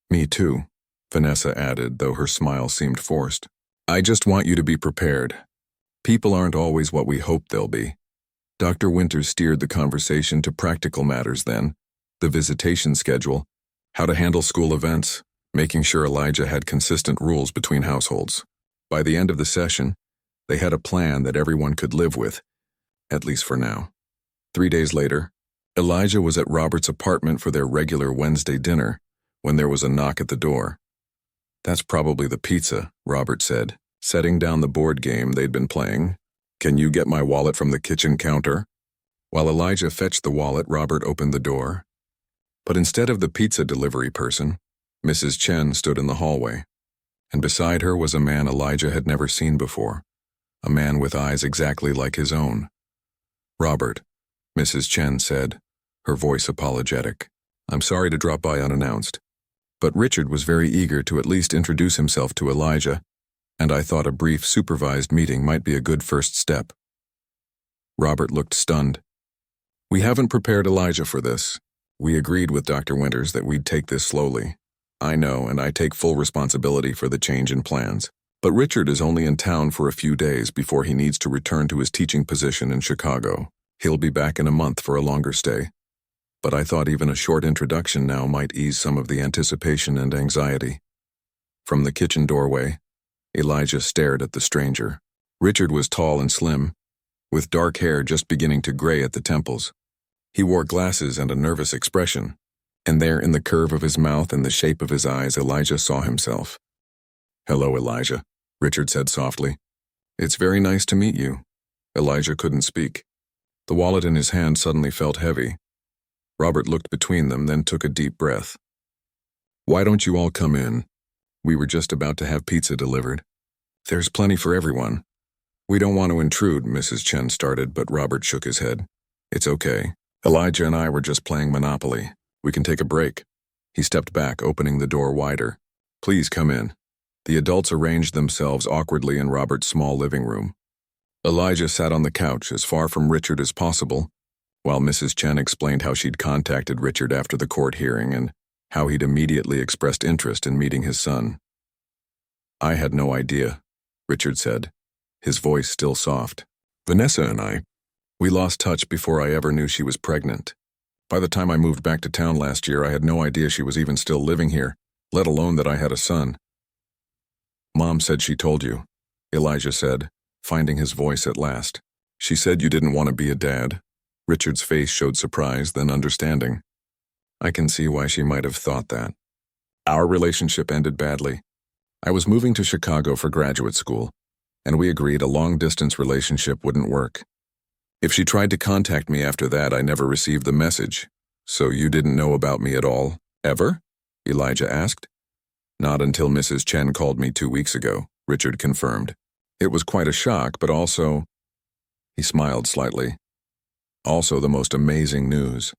"Me too," Vanessa added, though her smile seemed forced. "I just want you to be prepared. People aren't always what we hope they'll be." Dr. Winters steered the conversation to practical matters then: the visitation schedule, how to handle school events, making sure Elijah had consistent rules between households. By the end of the session, they had a plan that everyone could live with, at least for now. 3 days later, Elijah was at Robert's apartment for their regular Wednesday dinner when there was a knock at the door. "That's probably the pizza," Robert said, setting down the board game they'd been playing. "Can you get my wallet from the kitchen counter?" While Elijah fetched the wallet, Robert opened the door. But instead of the pizza delivery person, Mrs. Chen stood in the hallway, and beside her was a man Elijah had never seen before, a man with eyes exactly like his own. "Robert," Mrs. Chen said, her voice apologetic. "I'm sorry to drop by unannounced, but Richard was very eager to at least introduce himself to Elijah, and I thought a brief supervised meeting might be a good first step." Robert looked stunned. "We haven't prepared Elijah for this. We agreed with Dr. Winters that we'd take this slowly. I know, and I take full responsibility for the change in plans. But Richard is only in town for a few days before he needs to return to his teaching position in Chicago. He'll be back in a month for a longer stay. But I thought even a short introduction now might ease some of the anticipation and anxiety." From the kitchen doorway, Elijah stared at the stranger. Richard was tall and slim, with dark hair just beginning to gray at the temples. He wore glasses and a nervous expression, and there in the curve of his mouth and the shape of his eyes, Elijah saw himself. "Hello, Elijah," Richard said softly. "It's very nice to meet you." Elijah couldn't speak. The wallet in his hand suddenly felt heavy. Robert looked between them, then took a deep breath. "Why don't you all come in? We were just about to have pizza delivered. There's plenty for everyone." "We don't want to intrude," Mrs. Chen started, but Robert shook his head. "It's okay. Elijah and I were just playing Monopoly. We can take a break." He stepped back, opening the door wider. "Please come in." The adults arranged themselves awkwardly in Robert's small living room. Elijah sat on the couch, as far from Richard as possible, while Mrs. Chen explained how she'd contacted Richard after the court hearing and how he'd immediately expressed interest in meeting his son. "I had no idea," Richard said. his voice still soft. Vanessa and we lost touch before I ever knew she was pregnant. By the time I moved back to town last year, I had no idea she was even still living here, let alone that I had a son. Mom said she told you, Elijah said, finding his voice at last. She said you didn't want to be a dad. Richard's face showed surprise, then understanding. I can see why she might have thought that. Our relationship ended badly. I was moving to Chicago for graduate school, and we agreed a long-distance relationship wouldn't work. If she tried to contact me after that, I never received the message. So you didn't know about me at all, ever? Elijah asked. Not until Mrs. Chen called me 2 weeks ago, Richard confirmed. It was quite a shock, but also... He smiled slightly. Also the most amazing news.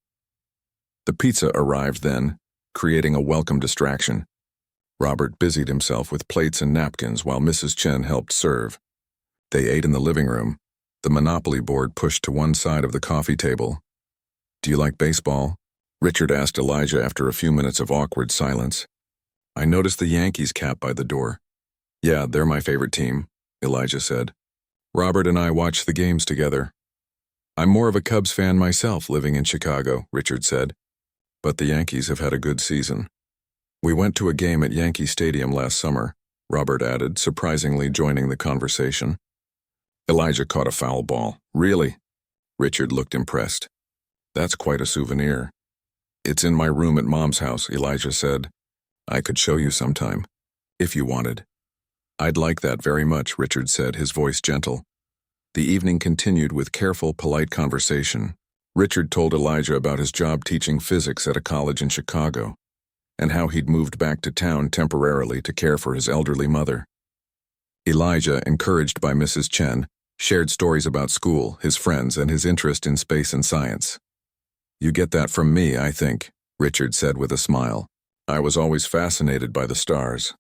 The pizza arrived then, creating a welcome distraction. Robert busied himself with plates and napkins while Mrs. Chen helped serve. They ate in the living room, the Monopoly board pushed to one side of the coffee table. Do you like baseball? Richard asked Elijah after a few minutes of awkward silence. I noticed the Yankees cap by the door. Yeah, they're my favorite team, Elijah said. Robert and I watch the games together. I'm more of a Cubs fan myself living in Chicago, Richard said. But the Yankees have had a good season. We went to a game at Yankee Stadium last summer, Robert added, surprisingly joining the conversation. Elijah caught a foul ball. Really? Richard looked impressed. That's quite a souvenir. It's in my room at Mom's house, Elijah said. I could show you sometime, if you wanted. I'd like that very much, Richard said, his voice gentle. The evening continued with careful, polite conversation. Richard told Elijah about his job teaching physics at a college in Chicago, and how he'd moved back to town temporarily to care for his elderly mother. Elijah, encouraged by Mrs. Chen, shared stories about school, his friends, and his interest in space and science. You get that from me, I think, Richard said with a smile. I was always fascinated by the stars.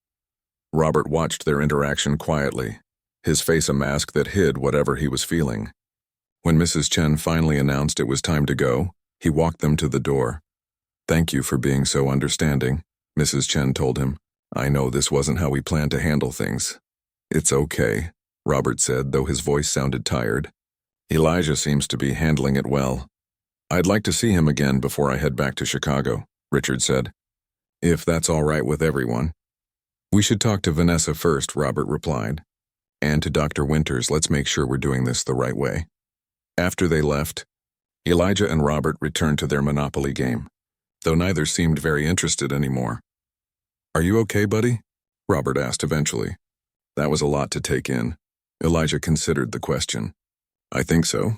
Robert watched their interaction quietly, his face a mask that hid whatever he was feeling. When Mrs. Chen finally announced it was time to go, he walked them to the door. Thank you for being so understanding, Mrs. Chen told him. I know this wasn't how we planned to handle things. It's okay, Robert said, though his voice sounded tired. Elijah seems to be handling it well. I'd like to see him again before I head back to Chicago, Richard said. If that's all right with everyone. We should talk to Vanessa first, Robert replied. And to Dr. Winters, let's make sure we're doing this the right way. After they left, Elijah and Robert returned to their Monopoly game, though neither seemed very interested anymore. Are you okay, buddy? Robert asked eventually. That was a lot to take in. Elijah considered the question. I think so.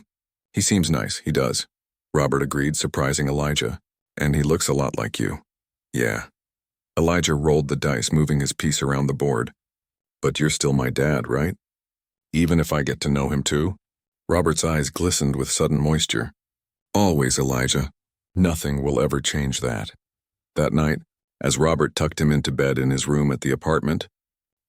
He seems nice, he does. Robert agreed, surprising Elijah. And he looks a lot like you. Yeah. Elijah rolled the dice, moving his piece around the board. But you're still my dad, right? Even if I get to know him too? Robert's eyes glistened with sudden moisture. Always, Elijah. Nothing will ever change that. That night, as Robert tucked him into bed in his room at the apartment,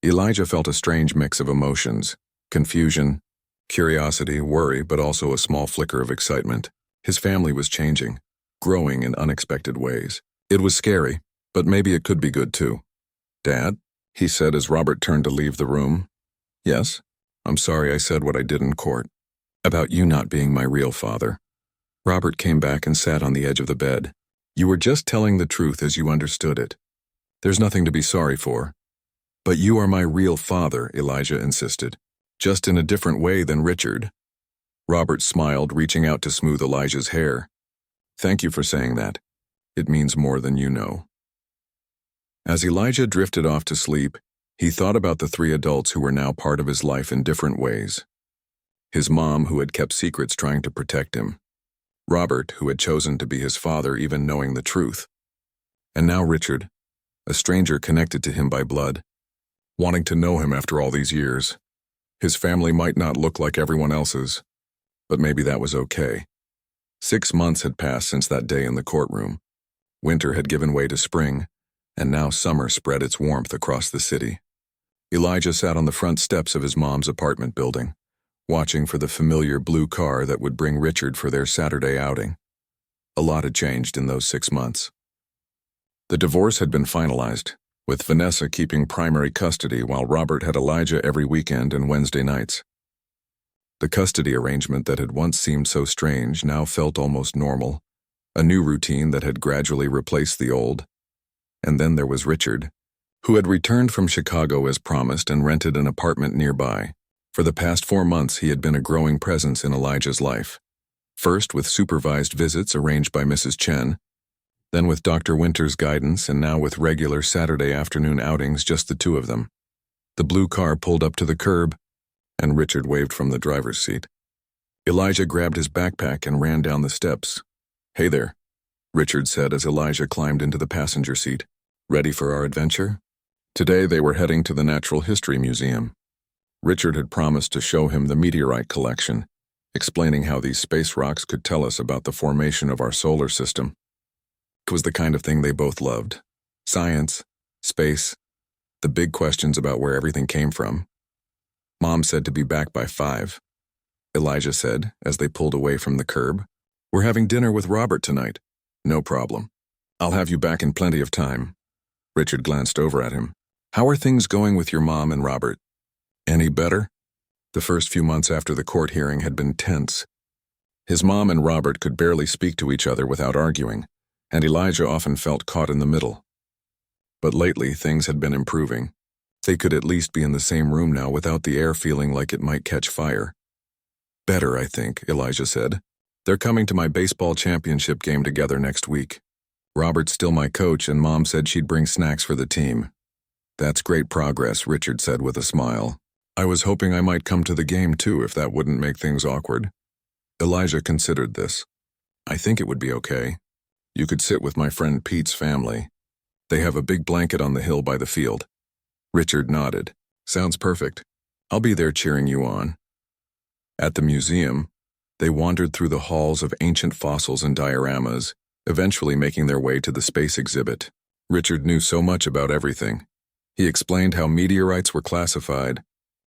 Elijah felt a strange mix of emotions, confusion, curiosity, worry, but also a small flicker of excitement. His family was changing, growing in unexpected ways. It was scary, but maybe it could be good too. Dad? He said as Robert turned to leave the room. Yes? I'm sorry I said what I did in court. About you not being my real father. Robert came back and sat on the edge of the bed. You were just telling the truth as you understood it. There's nothing to be sorry for. But you are my real father, Elijah insisted. Just in a different way than Richard. Robert smiled, reaching out to smooth Elijah's hair. Thank you for saying that. It means more than you know. As Elijah drifted off to sleep, he thought about the 3 adults who were now part of his life in different ways. His mom, who had kept secrets trying to protect him. Robert, who had chosen to be his father even knowing the truth. And now Richard, a stranger connected to him by blood, wanting to know him after all these years. His family might not look like everyone else's, but maybe that was okay. 6 months had passed since that day in the courtroom. Winter had given way to spring, and now summer spread its warmth across the city. Elijah sat on the front steps of his mom's apartment building, watching for the familiar blue car that would bring Richard for their Saturday outing. A lot had changed in those 6 months. The divorce had been finalized, with Vanessa keeping primary custody while Robert had Elijah every weekend and Wednesday nights. The custody arrangement that had once seemed so strange now felt almost normal, a new routine that had gradually replaced the old. And then there was Richard, who had returned from Chicago as promised and rented an apartment nearby. For the past 4 months, he had been a growing presence in Elijah's life. First with supervised visits arranged by Mrs. Chen, then with Dr. Winter's guidance, and now with regular Saturday afternoon outings, just the two of them. The blue car pulled up to the curb, and Richard waved from the driver's seat. Elijah grabbed his backpack and ran down the steps. "Hey there," Richard said as Elijah climbed into the passenger seat. "Ready for our adventure?" Today they were heading to the Natural History Museum. Richard had promised to show him the meteorite collection, explaining how these space rocks could tell us about the formation of our solar system. It was the kind of thing they both loved. Science, space, the big questions about where everything came from. Mom said to be back by 5. Elijah said, as they pulled away from the curb. "We're having dinner with Robert tonight." "No problem. I'll have you back in plenty of time." Richard glanced over at him. "How are things going with your mom and Robert?" "Any better?" The first few months after the court hearing had been tense. His mom and Robert could barely speak to each other without arguing, and Elijah often felt caught in the middle. But lately, things had been improving. They could at least be in the same room now without the air feeling like it might catch fire. "Better, I think," Elijah said. "They're coming to my baseball championship game together next week. Robert's still my coach, and Mom said she'd bring snacks for the team." "That's great progress," Richard said with a smile. "I was hoping I might come to the game too, if that wouldn't make things awkward." Elijah considered this. "I think it would be okay. You could sit with my friend Pete's family. They have a big blanket on the hill by the field." Richard nodded. "Sounds perfect. I'll be there cheering you on." At the museum, they wandered through the halls of ancient fossils and dioramas, eventually making their way to the space exhibit. Richard knew so much about everything. He explained how meteorites were classified,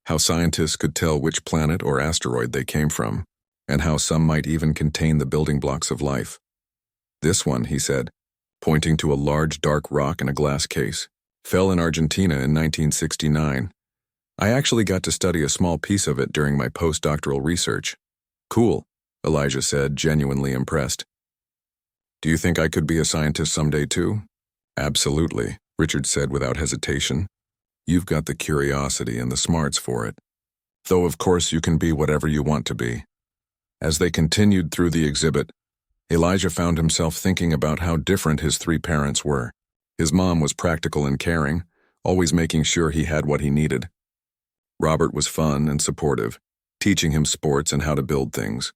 how scientists could tell which planet or asteroid they came from, and how some might even contain the building blocks of life. "This one," he said, pointing to a large dark rock in a glass case, "fell in Argentina in 1969. I actually got to study a small piece of it during my postdoctoral research." "Cool," Elijah said, genuinely impressed. "Do you think I could be a scientist someday too?" "Absolutely," Richard said without hesitation. "You've got the curiosity and the smarts for it. Though of course you can be whatever you want to be." As they continued through the exhibit, Elijah found himself thinking about how different his 3 parents were. His mom was practical and caring, always making sure he had what he needed. Robert was fun and supportive, teaching him sports and how to build things.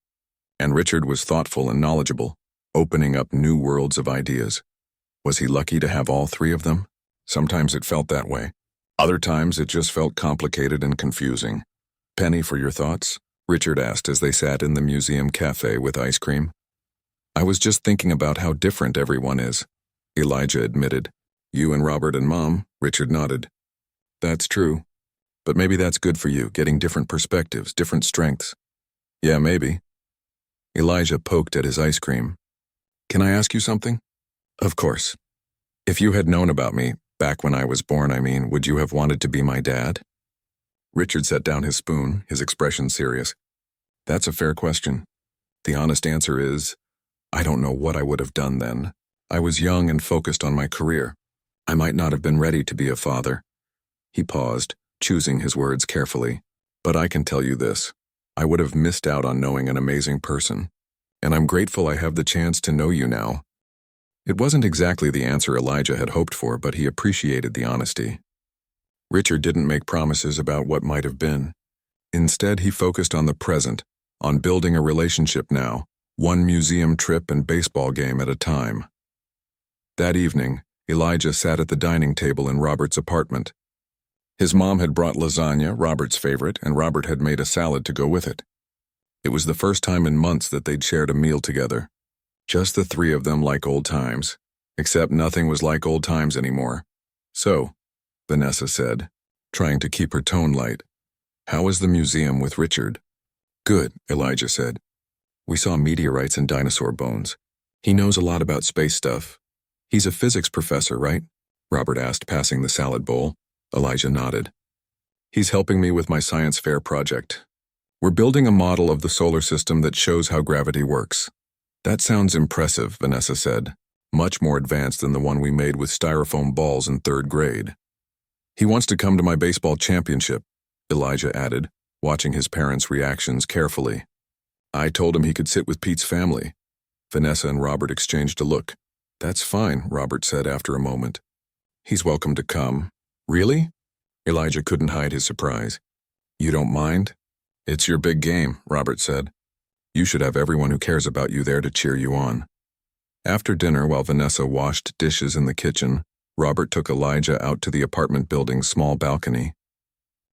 And Richard was thoughtful and knowledgeable, opening up new worlds of ideas. Was he lucky to have all 3 of them? Sometimes it felt that way. Other times it just felt complicated and confusing. "Penny, for your thoughts?" Richard asked as they sat in the museum cafe with ice cream. "I was just thinking about how different everyone is," Elijah admitted. "You and Robert and Mom," Richard nodded. "That's true. But maybe that's good for you, getting different perspectives, different strengths." "Yeah, maybe." Elijah poked at his ice cream. "Can I ask you something?" "Of course. If you had known about me, back when I was born, would you have wanted to be my dad?" Richard set down his spoon, his expression serious. "That's a fair question. The honest answer is, I don't know what I would have done then. I was young and focused on my career. I might not have been ready to be a father." He paused, choosing his words carefully. "But I can tell you this. I would have missed out on knowing an amazing person. And I'm grateful I have the chance to know you now." It wasn't exactly the answer Elijah had hoped for, but he appreciated the honesty. Richard didn't make promises about what might have been. Instead, he focused on the present, on building a relationship now, one museum trip and baseball game at a time. That evening, Elijah sat at the dining table in Robert's apartment. His mom had brought lasagna, Robert's favorite, and Robert had made a salad to go with it. It was the first time in months that they'd shared a meal together. Just the 3 of them like old times, except nothing was like old times anymore. "So," Vanessa said, trying to keep her tone light, "how was the museum with Richard?" "Good," Elijah said. "We saw meteorites and dinosaur bones. He knows a lot about space stuff. He's a physics professor, right?" Robert asked, passing the salad bowl. Elijah nodded. "He's helping me with my science fair project. We're building a model of the solar system that shows how gravity works. That sounds impressive, Vanessa said. Much more advanced than the one we made with styrofoam balls in 3rd grade. He wants to come to my baseball championship, Elijah added, watching his parents' reactions carefully. I told him he could sit with Pete's family. Vanessa and Robert exchanged a look. That's fine, Robert said after a moment. He's welcome to come. Really? Elijah couldn't hide his surprise. You don't mind? It's your big game, Robert said. You should have everyone who cares about you there to cheer you on. After dinner, while Vanessa washed dishes in the kitchen, Robert took Elijah out to the apartment building's small balcony.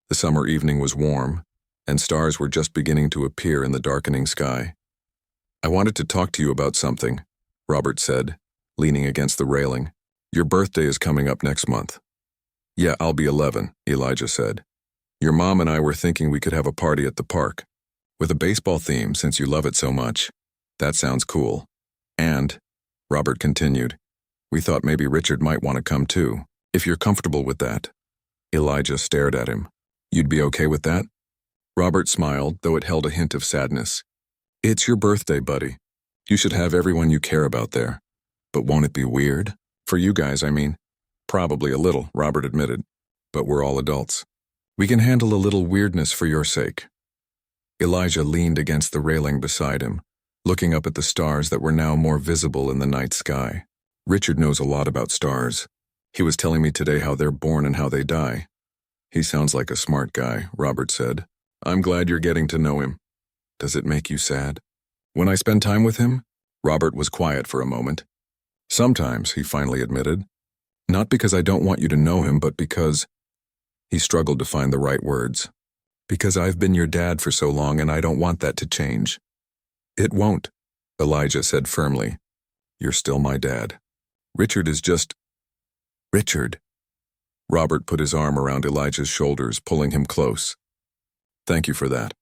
The summer evening was warm, and stars were just beginning to appear in the darkening sky. I wanted to talk to you about something, Robert said, leaning against the railing. Your birthday is coming up next month. Yeah, I'll be 11, Elijah said. Your mom and I were thinking we could have a party at the park, with a baseball theme since you love it so much. That sounds cool. And, Robert continued, we thought maybe Richard might want to come too, if you're comfortable with that. Elijah stared at him. You'd be okay with that? Robert smiled, though it held a hint of sadness. It's your birthday, buddy. You should have everyone you care about there. But won't it be weird? For you guys, I mean. Probably a little, Robert admitted. But we're all adults. We can handle a little weirdness for your sake. Elijah leaned against the railing beside him, looking up at the stars that were now more visible in the night sky. Richard knows a lot about stars. He was telling me today how they're born and how they die. He sounds like a smart guy, Robert said. I'm glad you're getting to know him. Does it make you sad? When I spend time with him? Robert was quiet for a moment. Sometimes, he finally admitted. Not because I don't want you to know him, but because... He struggled to find the right words. Because I've been your dad for so long and I don't want that to change. It won't, Elijah said firmly. You're still my dad. Richard is just... Richard. Robert put his arm around Elijah's shoulders, pulling him close. Thank you for that.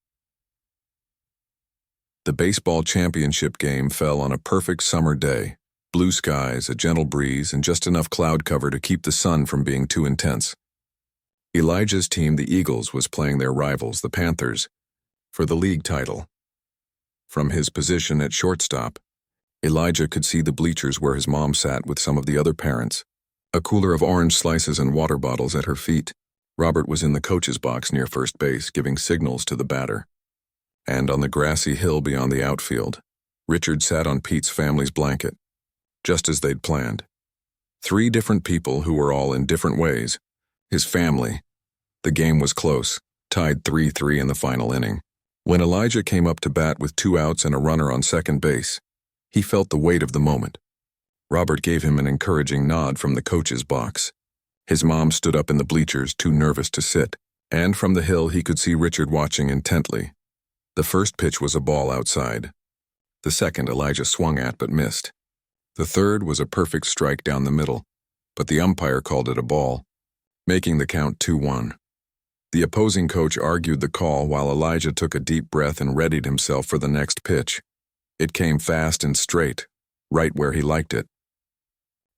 The baseball championship game fell on a perfect summer day. Blue skies, a gentle breeze, and just enough cloud cover to keep the sun from being too intense. Elijah's team, the Eagles, was playing their rivals, the Panthers, for the league title. From his position at shortstop, Elijah could see the bleachers where his mom sat with some of the other parents, a cooler of orange slices and water bottles at her feet. Robert was in the coach's box near first base, giving signals to the batter. And on the grassy hill beyond the outfield, Richard sat on Pete's family's blanket, just as they'd planned. 3 different people who were all in different ways. His family. The game was close, tied 3-3 in the final inning. When Elijah came up to bat with 2 outs and a runner on second base, he felt the weight of the moment. Robert gave him an encouraging nod from the coach's box. His mom stood up in the bleachers, too nervous to sit, and from the hill he could see Richard watching intently. The first pitch was a ball outside. The second Elijah swung at but missed. The third was a perfect strike down the middle, but the umpire called it a ball, making the count 2-1. The opposing coach argued the call while Elijah took a deep breath and readied himself for the next pitch. It came fast and straight, right where he liked it.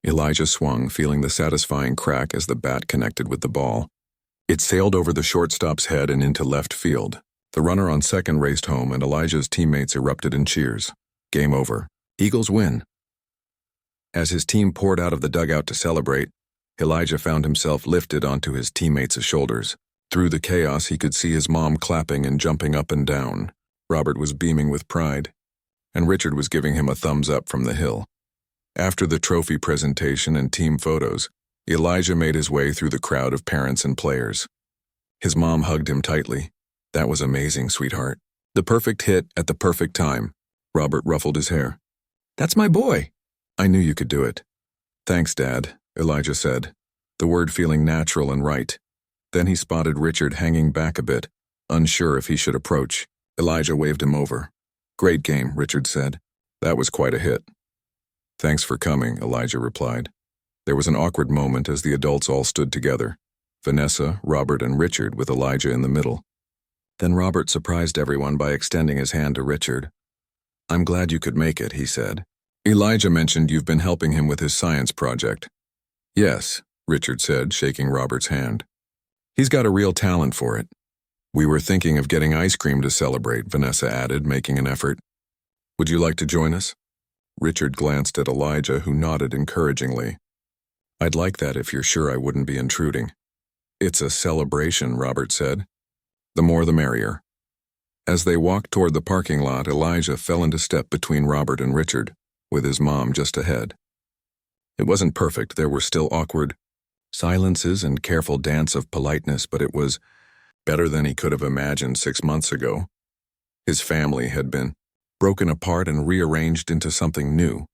Elijah swung, feeling the satisfying crack as the bat connected with the ball. It sailed over the shortstop's head and into left field. The runner on second raced home and Elijah's teammates erupted in cheers. Game over. Eagles win. As his team poured out of the dugout to celebrate, Elijah found himself lifted onto his teammates' shoulders. Through the chaos, he could see his mom clapping and jumping up and down. Robert was beaming with pride, and Richard was giving him a thumbs up from the hill. After the trophy presentation and team photos, Elijah made his way through the crowd of parents and players. His mom hugged him tightly. That was amazing, sweetheart. The perfect hit at the perfect time. Robert ruffled his hair. That's my boy. I knew you could do it. Thanks, Dad, Elijah said, the word feeling natural and right. Then he spotted Richard hanging back a bit, unsure if he should approach. Elijah waved him over. Great game, Richard said. That was quite a hit. Thanks for coming, Elijah replied. There was an awkward moment as the adults all stood together, Vanessa, Robert, and Richard with Elijah in the middle. Then Robert surprised everyone by extending his hand to Richard. I'm glad you could make it, he said. Elijah mentioned you've been helping him with his science project. Yes, Richard said, shaking Robert's hand. He's got a real talent for it. We were thinking of getting ice cream to celebrate, Vanessa added, making an effort. Would you like to join us? Richard glanced at Elijah, who nodded encouragingly. I'd like that if you're sure I wouldn't be intruding. It's a celebration, Robert said. The more the merrier. As they walked toward the parking lot, Elijah fell into step between Robert and Richard, with his mom just ahead. It wasn't perfect. There were still awkward silences and careful dance of politeness, but it was better than he could have imagined 6 months ago. His family had been broken apart and rearranged into something new.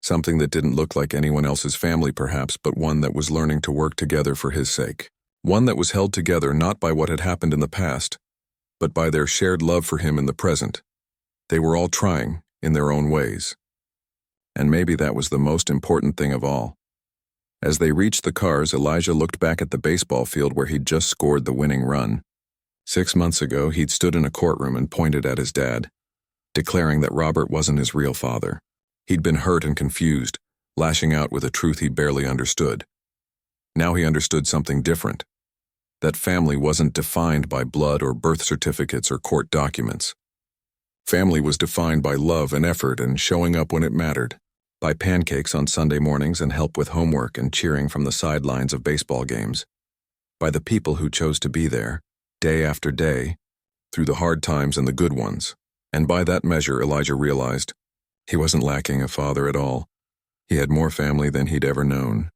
Something that didn't look like anyone else's family perhaps, but one that was learning to work together for his sake. One that was held together not by what had happened in the past, but by their shared love for him in the present. They were all trying, in their own ways. And maybe that was the most important thing of all. As they reached the cars, Elijah looked back at the baseball field where he'd just scored the winning run. 6 months ago, he'd stood in a courtroom and pointed at his dad, declaring that Robert wasn't his real father. He'd been hurt and confused, lashing out with a truth he barely understood. Now he understood something different. That family wasn't defined by blood or birth certificates or court documents. Family was defined by love and effort and showing up when it mattered, by pancakes on Sunday mornings and help with homework and cheering from the sidelines of baseball games, by the people who chose to be there, day after day, through the hard times and the good ones. And by that measure, Elijah realized he wasn't lacking a father at all. He had more family than he'd ever known.